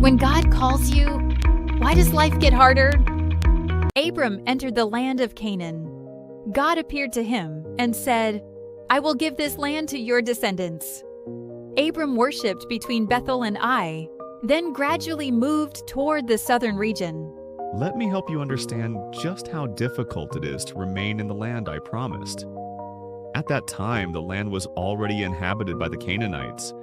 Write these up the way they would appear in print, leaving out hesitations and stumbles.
When God calls you, why does life get harder? Abram entered the land of Canaan. God appeared to him and said, "I will give this land to your descendants." Abram worshipped between Bethel and Ai, then gradually moved toward the southern region. Let me help you understand just how difficult it is to remain in the land I promised. At that time, the land was already inhabited by the Canaanites.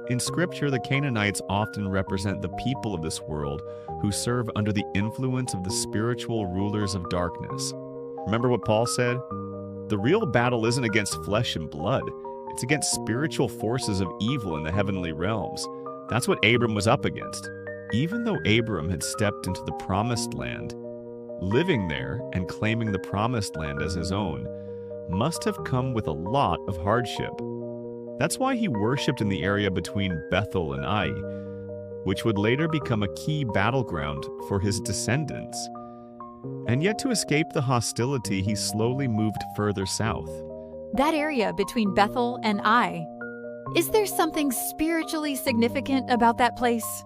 In Scripture, the Canaanites often represent the people of this world who serve under the influence of the spiritual rulers of darkness. Remember what Paul said? The real battle isn't against flesh and blood. It's against spiritual forces of evil in the heavenly realms. That's what Abram was up against. Even though Abram had stepped into the promised land, living there and claiming the promised land as his own must have come with a lot of hardship. That's why he worshipped in the area between Bethel and Ai, which would later become a key battleground for his descendants. And yet to escape the hostility, he slowly moved further south. That area between Bethel and Ai. Is there something spiritually significant about that place?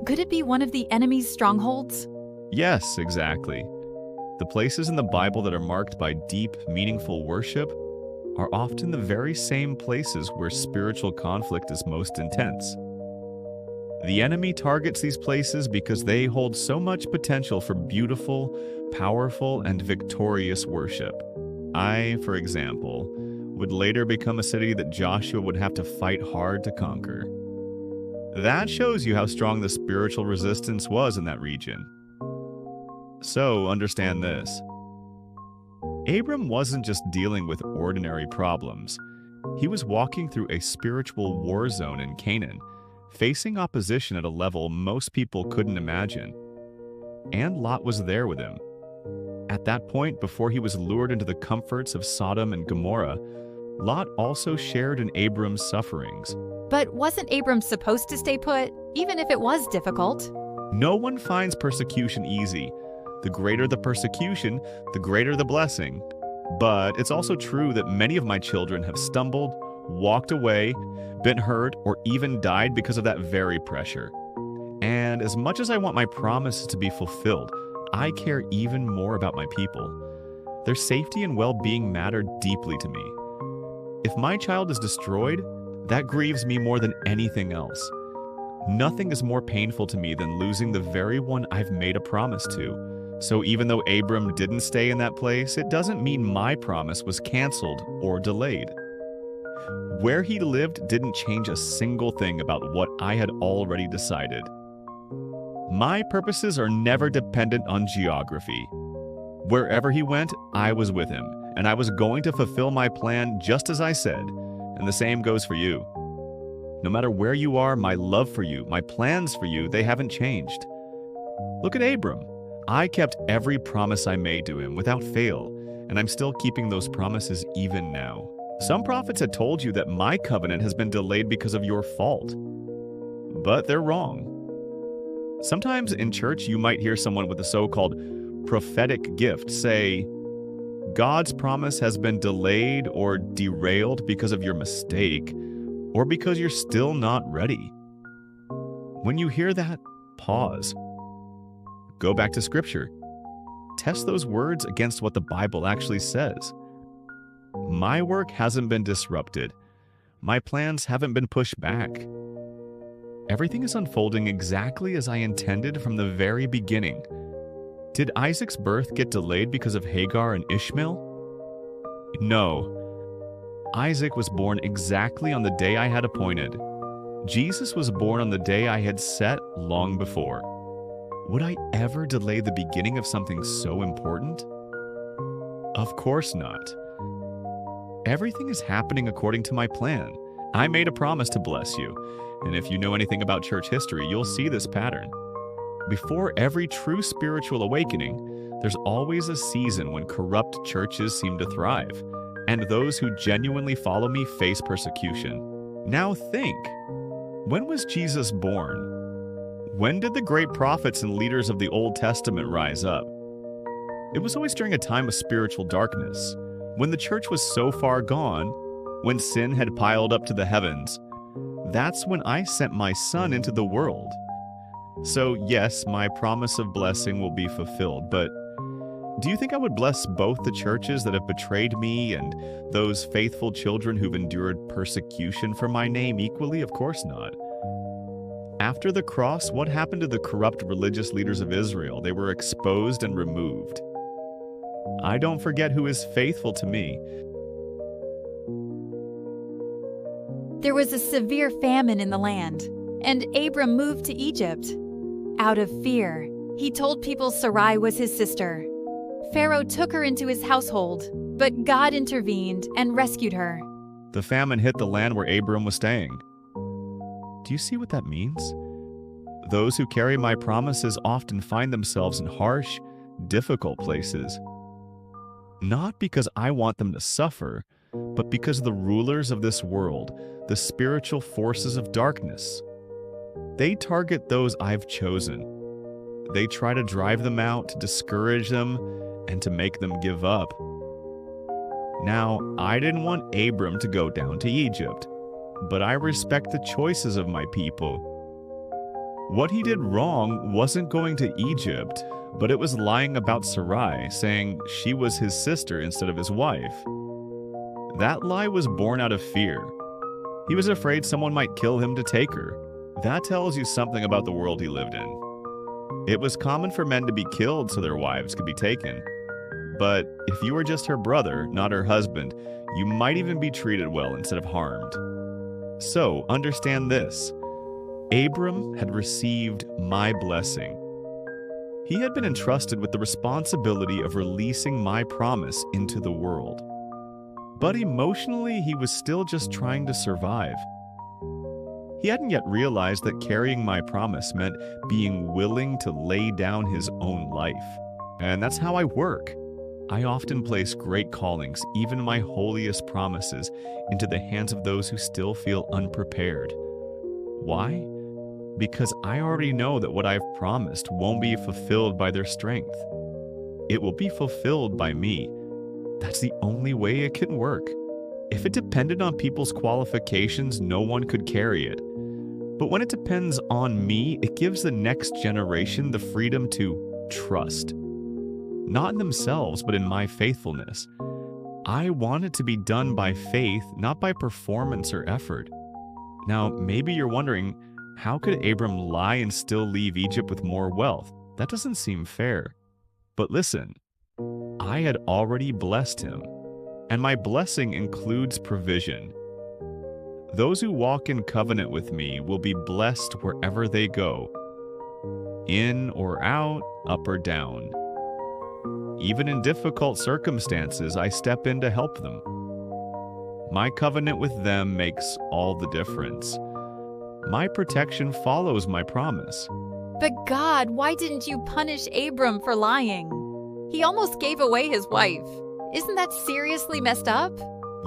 Could it be one of the enemy's strongholds? Yes, exactly. The places in the Bible that are marked by deep, meaningful worship are often the very same places where spiritual conflict is most intense. The enemy targets these places because they hold so much potential for beautiful, powerful, and victorious worship. Ai, for example, would later become a city that Joshua would have to fight hard to conquer. That shows you how strong the spiritual resistance was in that region. So, understand this. Abram wasn't just dealing with ordinary problems. He was walking through a spiritual war zone in Canaan, facing opposition at a level most people couldn't imagine. And Lot was there with him. At that point, before he was lured into the comforts of Sodom and Gomorrah, Lot also shared in Abram's sufferings. But wasn't Abram supposed to stay put, even if it was difficult? No one finds persecution easy. The greater the persecution, the greater the blessing. But it's also true that many of my children have stumbled, walked away, been hurt, or even died because of that very pressure. And as much as I want my promises to be fulfilled, I care even more about my people. Their safety and well-being matter deeply to me. If my child is destroyed, that grieves me more than anything else. Nothing is more painful to me than losing the very one I've made a promise to. So even though Abram didn't stay in that place, it doesn't mean my promise was canceled or delayed. Where he lived didn't change a single thing about what I had already decided. My purposes are never dependent on geography. Wherever he went, I was with him, and I was going to fulfill my plan just as I said, and the same goes for you. No matter where you are, my love for you, my plans for you, they haven't changed. Look at Abram. I kept every promise I made to him without fail, and I'm still keeping those promises even now. Some prophets had told you that my covenant has been delayed because of your fault. But they're wrong. Sometimes in church you might hear someone with a so-called prophetic gift say, God's promise has been delayed or derailed because of your mistake, or because you're still not ready. When you hear that, pause. Go back to Scripture. Test those words against what the Bible actually says. My work hasn't been disrupted. My plans haven't been pushed back. Everything is unfolding exactly as I intended from the very beginning. Did Isaac's birth get delayed because of Hagar and Ishmael? No. Isaac was born exactly on the day I had appointed. Jesus was born on the day I had set long before. Would I ever delay the beginning of something so important? Of course not. Everything is happening according to my plan. I made a promise to bless you, and if you know anything about church history, you'll see this pattern. Before every true spiritual awakening, there's always a season when corrupt churches seem to thrive, and those who genuinely follow me face persecution. Now think, when was Jesus born? When did the great prophets and leaders of the Old Testament rise up? It was always during a time of spiritual darkness, when the church was so far gone, when sin had piled up to the heavens. That's when I sent my Son into the world. So yes, my promise of blessing will be fulfilled, but do you think I would bless both the churches that have betrayed me and those faithful children who've endured persecution for my name equally? Of course not. After the cross, what happened to the corrupt religious leaders of Israel? They were exposed and removed. I don't forget who is faithful to me. There was a severe famine in the land, and Abram moved to Egypt. Out of fear, he told people Sarai was his sister. Pharaoh took her into his household, but God intervened and rescued her. The famine hit the land where Abram was staying. Do you see what that means? Those who carry my promises often find themselves in harsh, difficult places. Not because I want them to suffer, but because the rulers of this world, the spiritual forces of darkness, they target those I've chosen. They try to drive them out, to discourage them, and to make them give up. Now, I didn't want Abram to go down to Egypt, but I respect the choices of my people. What he did wrong wasn't going to Egypt, but it was lying about Sarai, saying she was his sister instead of his wife. That lie was born out of fear. He was afraid someone might kill him to take her. That tells you something about the world he lived in. It was common for men to be killed so their wives could be taken. But if you were just her brother, not her husband, you might even be treated well instead of harmed. So, understand this. Abram had received my blessing. He had been entrusted with the responsibility of releasing my promise into the world. But emotionally, he was still just trying to survive. He hadn't yet realized that carrying my promise meant being willing to lay down his own life. And that's how I work. I often place great callings, even my holiest promises, into the hands of those who still feel unprepared. Why? Because I already know that what I've promised won't be fulfilled by their strength. It will be fulfilled by me. That's the only way it can work. If it depended on people's qualifications, no one could carry it. But when it depends on me, it gives the next generation the freedom to trust. Not in themselves, but in my faithfulness. I want it to be done by faith, not by performance or effort. Now, maybe you're wondering, how could Abram lie and still leave Egypt with more wealth? That doesn't seem fair. But listen, I had already blessed him, and my blessing includes provision. Those who walk in covenant with me will be blessed wherever they go, in or out, up or down. Even in difficult circumstances, I step in to help them. My covenant with them makes all the difference. My protection follows my promise. But God, why didn't you punish Abram for lying? He almost gave away his wife. Isn't that seriously messed up?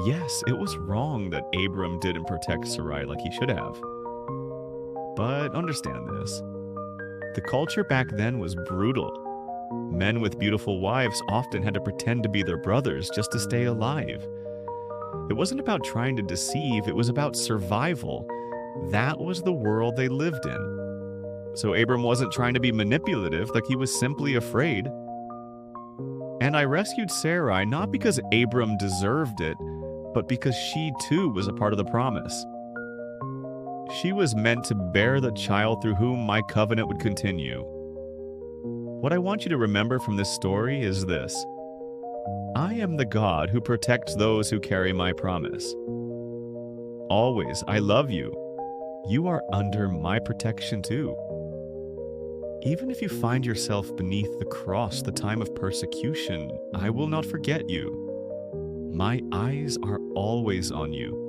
Yes, it was wrong that Abram didn't protect Sarai like he should have. But understand this. The culture back then was brutal. Men with beautiful wives often had to pretend to be their brothers just to stay alive. It wasn't about trying to deceive, it was about survival. That was the world they lived in. So Abram wasn't trying to be manipulative, like he was simply afraid. And I rescued Sarai not because Abram deserved it, but because she too was a part of the promise. She was meant to bear the child through whom my covenant would continue. What I want you to remember from this story is this. I am the God who protects those who carry my promise. Always, I love you. You are under my protection too. Even if you find yourself beneath the cross the time of persecution, I will not forget you. My eyes are always on you.